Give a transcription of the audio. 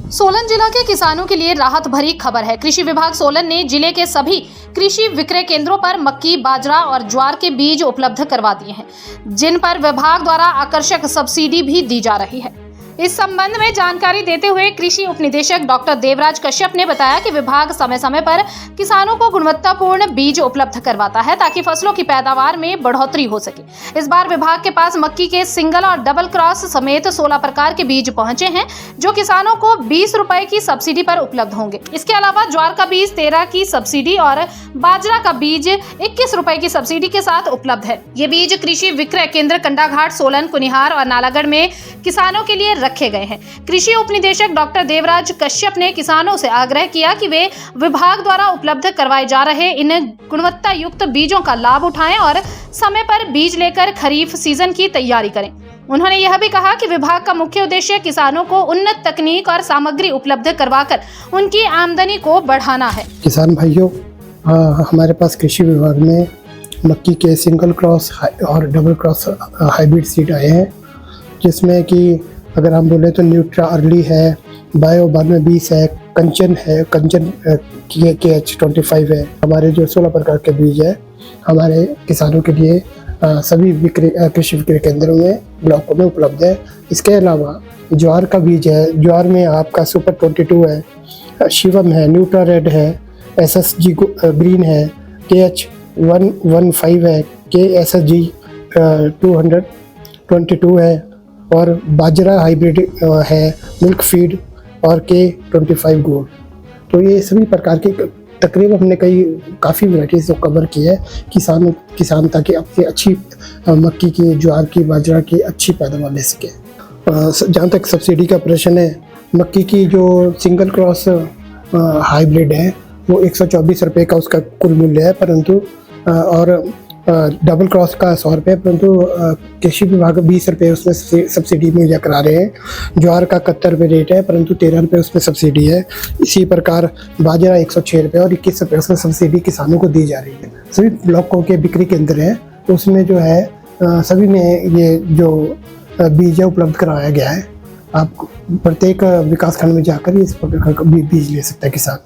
सोलन जिला के किसानों के लिए राहत भरी खबर है। कृषि विभाग सोलन ने जिले के सभी कृषि विक्रय केंद्रों पर मक्की, बाजरा और ज्वार के बीज उपलब्ध करवा दिए हैं, जिन पर विभाग द्वारा आकर्षक सब्सिडी भी दी जा रही है। इस संबंध में जानकारी देते हुए कृषि उपनिदेशक डॉक्टर देवराज कश्यप ने बताया कि विभाग समय समय पर किसानों को गुणवत्तापूर्ण बीज उपलब्ध करवाता है ताकि फसलों की पैदावार में बढ़ोतरी हो सके। इस बार विभाग के पास मक्की के सिंगल और डबल क्रॉस समेत 16 प्रकार के बीज पहुंचे हैं, जो किसानों को 20 रुपए की सब्सिडी पर उपलब्ध होंगे। इसके अलावा ज्वार का बीज 13 की सब्सिडी और बाजरा का बीज 21 रुपए की सब्सिडी के साथ उपलब्ध है। ये बीज कृषि विक्रय केंद्र कंडाघाट, सोलन, कुनिहार और नालागढ़ में किसानों के लिए रखे गए हैं। कृषि उपनिदेशक डॉक्टर देवराज कश्यप ने किसानों से आग्रह किया कि वे विभाग द्वारा उपलब्ध करवाए जा रहे इन गुणवत्ता युक्त बीजों का लाभ उठाएं और समय पर बीज लेकर खरीफ सीजन की तैयारी करें। उन्होंने यह भी कहा कि विभाग का मुख्य उद्देश्य किसानों को उन्नत तकनीक और सामग्री उपलब्ध करवाकर उनकी आमदनी को बढ़ाना है। किसान भाइयों, हमारे पास कृषि विभाग में मक्की के सिंगल क्रॉस और डबल क्रॉस हाइब्रिड सीड आए हैं, जिसमें कि अगर हम बोले तो न्यूट्रा अर्ली है, बायो 9220 है, कंचन है, कंचन KH25 है। हमारे जो 16 प्रकार के बीज है हमारे किसानों के लिए सभी कृषि विक्रय केंद्रों में, ब्लॉकों में उपलब्ध है। इसके अलावा ज्वार का बीज है, ज्वार में आपका सुपर 22 है, शिवम है, न्यूट्रा रेड है, SSG ग्रीन है, KH115 है, KSSG 222 है और बाजरा हाइब्रिड है, मिल्क फीड और K25 गोल्ड। तो ये सभी प्रकार के तकरीबन हमने काफ़ी वैराइटीज़ को कवर की है किसान ताकि अपनी अच्छी मक्की की, ज्वार की, बाजरा की अच्छी पैदावार ले सके। जहाँ तक सब्सिडी का प्रश्न है, मक्की की जो सिंगल क्रॉस हाइब्रिड है वो 124 रुपये का उसका कुल मूल्य है, परंतु और डबल क्रॉस का 100 रुपये, परंतु कृषि विभाग 20 रुपये उसमें सब्सिडी मुहैया करा रहे हैं। ज्वार का 71 रुपये रेट है, परंतु 13 रुपये उसमें सब्सिडी है। इसी प्रकार बाजरा 106 रुपये और 21 रुपये उसमें सब्सिडी किसानों को दी जा रही है। सभी ब्लॉकों के बिक्री केंद्र हैं, तो उसमें जो है सभी में ये जो बीज है उपलब्ध कराया गया है। आप प्रत्येक विकास खंड में जाकर इस प्रकार का बीज ले सकता है किसान।